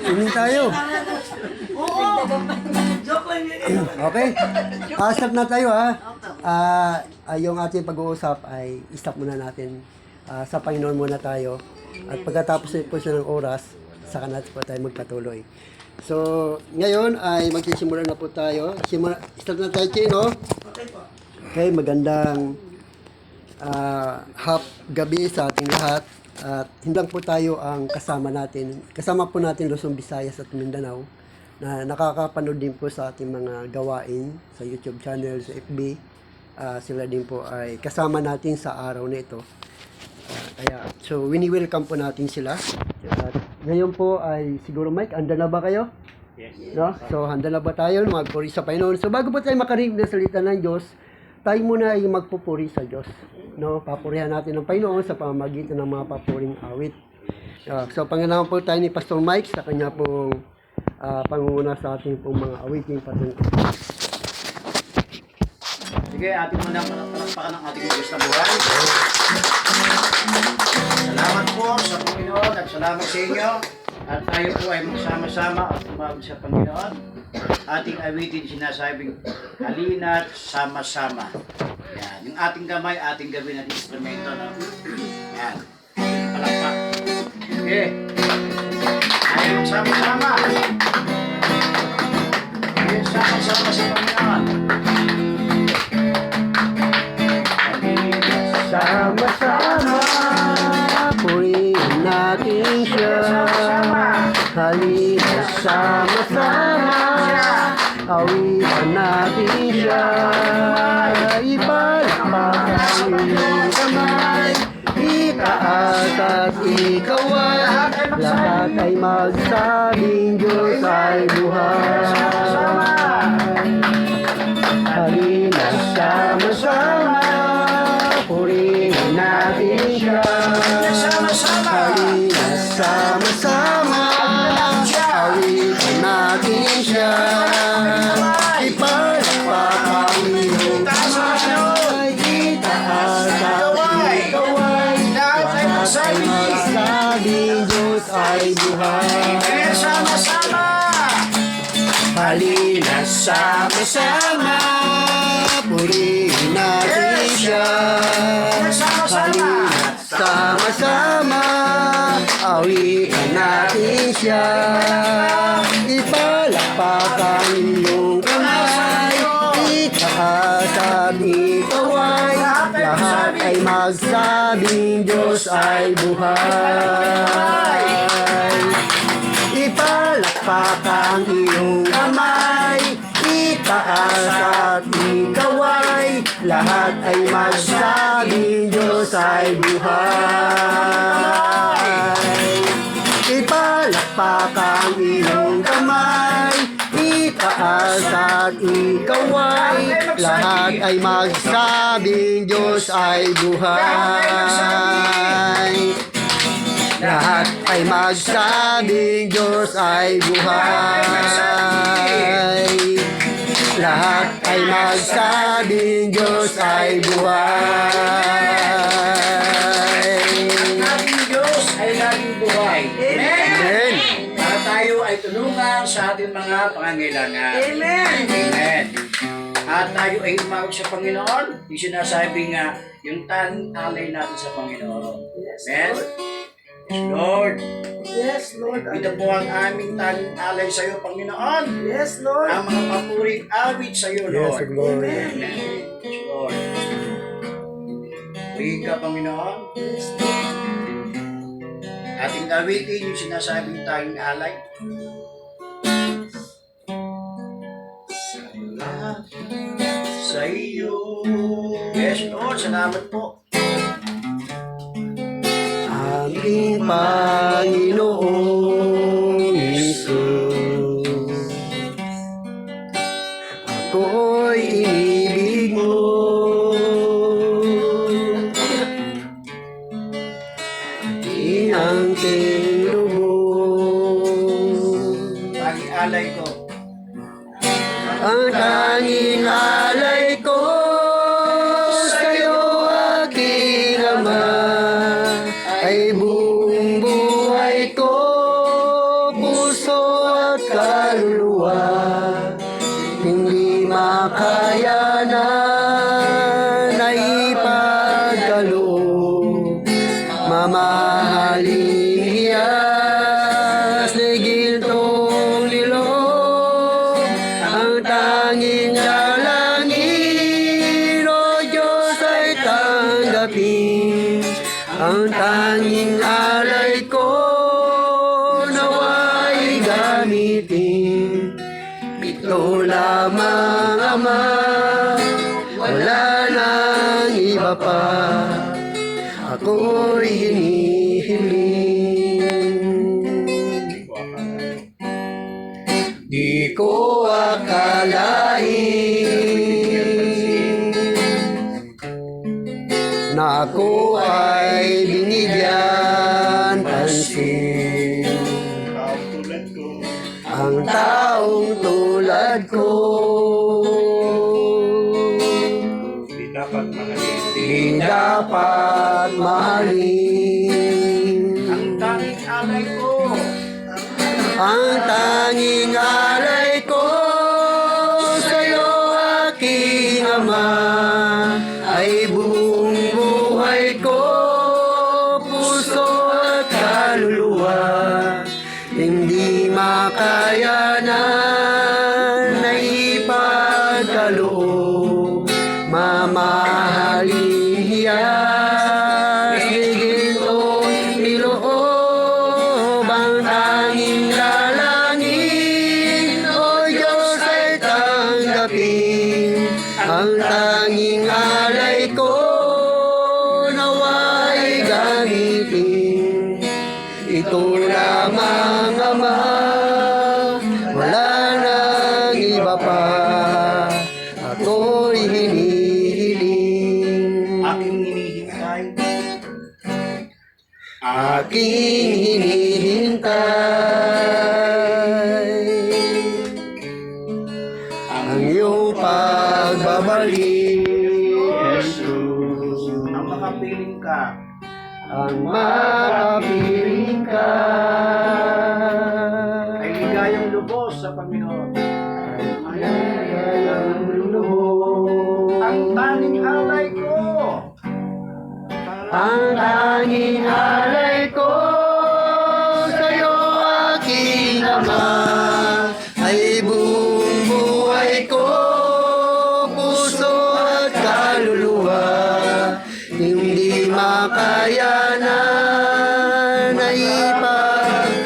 Swimming tayo. Okay. Start na tayo ha. Yung ating pag-uusap ay stop muna natin. Sa Panginoon muna tayo. At pagkatapos po siya ng oras, saka natin po tayo magpatuloy. So, ngayon ay magsisimula na po tayo. Start na tayo, Chino. Okay, magandang gabi sa ating lahat. At hindi po tayo ang kasama natin. Kasama po natin Luzon, Visayas at Mindanao na nakakapanood din po sa ating mga gawain sa YouTube channel, sa FB. Sila din po ay kasama natin sa araw na ito. So wini-welcome po natin sila. At ngayon po ay siguro Mike, handa na ba kayo? Yes. No? So handa na ba tayo magpuri sa Panginoon? So bago po tayo makarinig ng salita ng Diyos, tayo muna ay magpupuri sa Diyos. No? Papurihan natin ng Panginoon sa pamamagitan ng mga papuring awit. So pangalaman po tayo ni Pastor Mike sa kanya pong pangunguna sa ating pong mga awiting patungkol. Sige, ating muna palakpakan ng ating Diyos na buhay. Salamat po sa Panginoon at salamat sa inyo. At tayo po ay magsama-sama at tumawag sa Panginoon. Ating awitin sinasabing, halina't sama-sama. Yan. Yung ating kamay, ating gawin at instrumento. No? Yan. Palakpak. Sige. Tayo magsama-sama. Sige, sama-sama sa Panginoon. Sama-sama, purihin natin siya. Halina sama-sama, awitan natin siya. Ipalakpakan iyong kamay, itaas at ikawan. Lahat ay magsabing Diyos ay buhay. Halina sama-sama, purihin natin siya. Halina sama-sama, awitan natin siya. Ipalakpakan iyong kamay, itaas at ikawan. Lahat ay magsabing Diyos ay buhay. Halina sama-sama, purihin natin siya. Halina sama-sama, awitan natin siya. Ipalakpakan iyong kamay, itaas at ikawan. Lahat ay magsabing Diyos ay buhay. Ipalakpakan iyong kamay, itaas at ikaway. Lahat ay magsabing Diyos ay buhay. Ipalakpakan iyong kamay, itaas at ikaway. Lahat ay magsabing Diyos ay buhay. Lahat ay magsabing Diyos ay buhay. Lahat ay magsabing Diyos ay buhay. Ang ating Diyos ay laging buhay. Amen. Para tayo ay tulungan sa ating mga pangangailangan. Amen. Amen. At tayo ay umawag sa Panginoon. Yung sinasabi nga, yung alay natin sa Panginoon. Amen. Yes, Lord. Yes, Lord. Ito po ang aming tanging alay sa iyo, Panginoon. Yes, Lord. Ang mga papuring awit sa iyo, Lord. Yes, Lord. Amen. Yes, Lord. Purihin ka, Panginoon. Yes, Lord. Ating awitin yung sinasabing tanging alay. Salamat sa iyo. Yes, Lord. Salamat po. Aming Panginoong Hesus, ako'y inibig mo. Inangking lubos, Tanging alay ko. ang tanging alay ko sa'yo, aking Ama, ay buong buhay ko. puso at kaluluwa, hindi makayanan na ipagkaloob. Mamahaling hiyas ni gintong niloob, ang tanging dalangin, O Diyos, ay tanggapin. Ang tanging alay ko nawa'y gamitin. Ito lamang, Ama, wala nang iba pa. Ako'y hinihiling. Di ko akalain na ako ay binigyan pansin. Ang taong tulad ko Di dapat mahalin. di dapat mahalin. Ang tanging alay ko, Ang tanging alay ko sa'yo, aking Ama, ay buong buhay ko, puso at kaluluwa. Hindi makayanan na ipagkaloob. Mamahaling hiyas ni gintong niloob, ang tanging dalangin, O Diyos, ay tanggapin. Ang tanging alay ko nawa'y gamitin. Ito lamang, Ama, wala nang iba pa. Ako'y hinihiling. aking hinihintay. Aking hinihintay ang iyong pagbabalik, Jesus. Ang makapiling ka, Ang makapiling ka ay ligayang lubos sa Panginoon. ang lubos. Ang tanging alay ko, Ang tanging alay ko sa'yo, aking Ama, ay buong buhay ko, puso at kaluluwa. Hindi makayanan na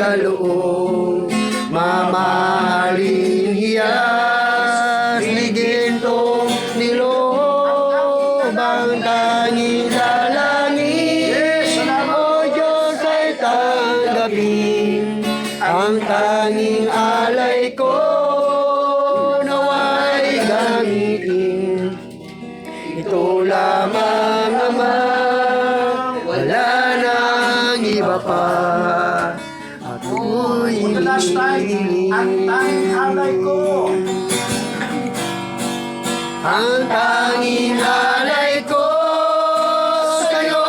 ipagkaloob. Mamahaling hiyas ni gintong niloob, ang tanging dalangin, O Diyos, ay tanggapin. Ang tanging alay ko nawa'y gamitin. Ito lamang, Ama, wala nang iba pa. Ako'y for the last time, ang tanging alay ko, Ang tanging alay ko sa'yo,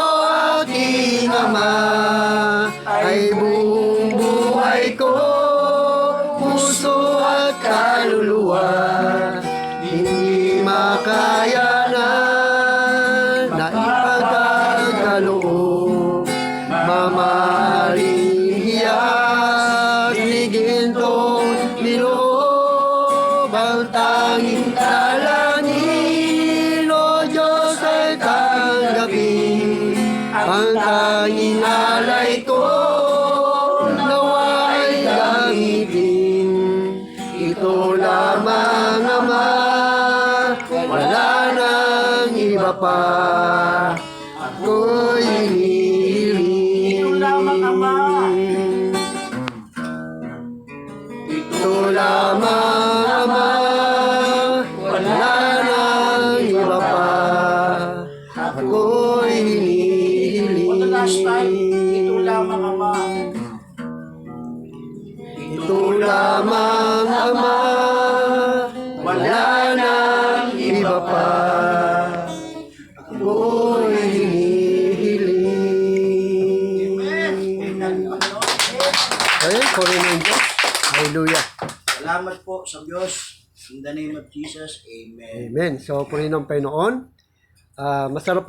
aking Ama, ay buong buhay ko, puso at kaluluwa. Hindi makayanan na ipagkaloob. Mamahaling hiyas ni gintong niloob, ang tanging dalangin, O Diyos, ay tanggapin. Ang tanging alay ko nawa'y gamitin. Ito lamang, Ama, wala nang iba pa. Ako'y hinihiling. ito lamang, Ama. Ito lamang, Ama, wala nang iba pa. Ako'y hinihiling. For the last time, ito lamang, Ama. Ito lamang, Ama, wala nang iba pa. Ako'y hinihiling. Amen. Ayun, Korean Angels. Hallelujah. Salamat po sa Diyos. In the name of Jesus, Amen. Amen. So, purihin ng Panginoon. Masarap po